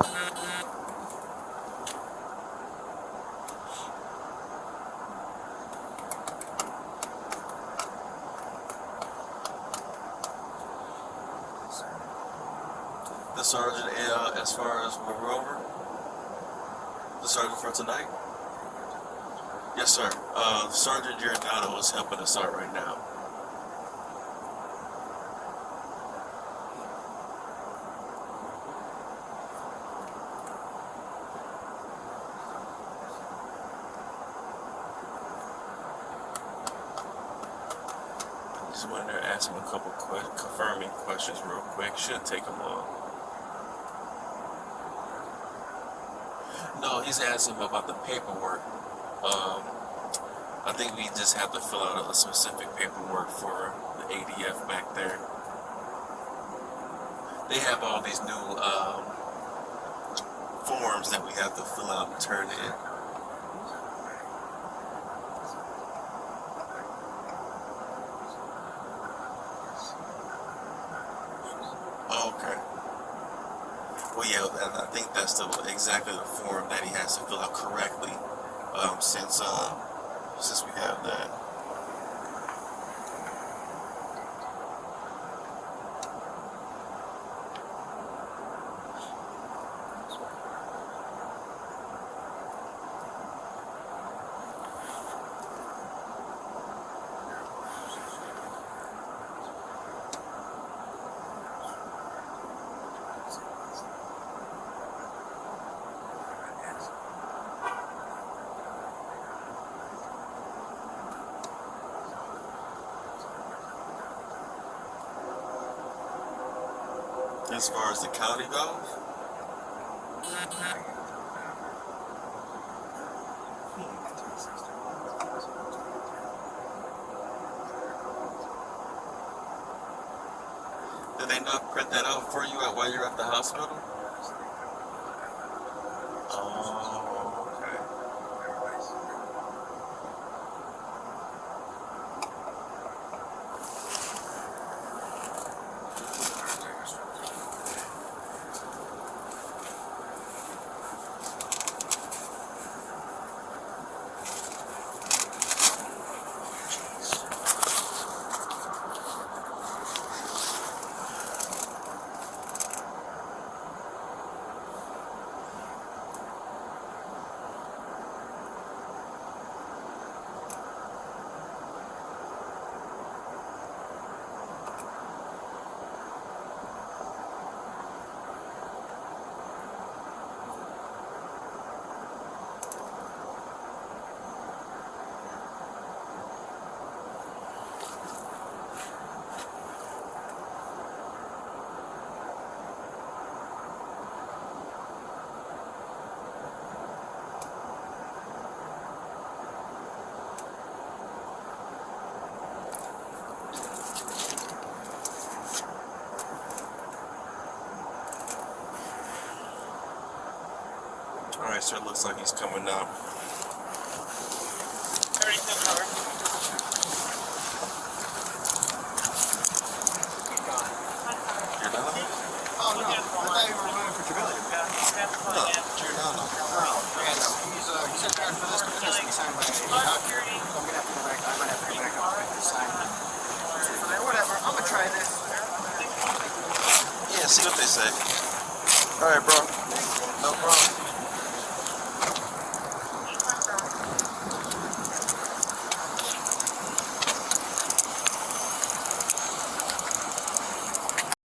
The sergeant, as far as we're over, the sergeant for tonight? Yes, sir. Sergeant Giordano is helping us out right now. Just went in there, ask him a couple confirming questions real quick. Shouldn't take him long. No, he's asking about the paperwork. I think we just have to fill out a specific paperwork for the ADF back there. They have all these new forms that we have to fill out and turn in. Okay. Well, yeah, and I think that's exactly the form that he has to fill out correctly, since we have that. As far as the county goes, did they not print that out for you while you're at the hospital? Oh, okay. Alright, so it looks like he's coming now. Everything covered. You're done? Oh, no. I thought you were running for Trevilian. No, you're done. Oh, yeah, no. He's in there for this petition signed by I'm going to have to go back. I might have to go back up and sign it. Whatever. I'm going to try this. Yeah, see what they say. Alright, bro. No problem.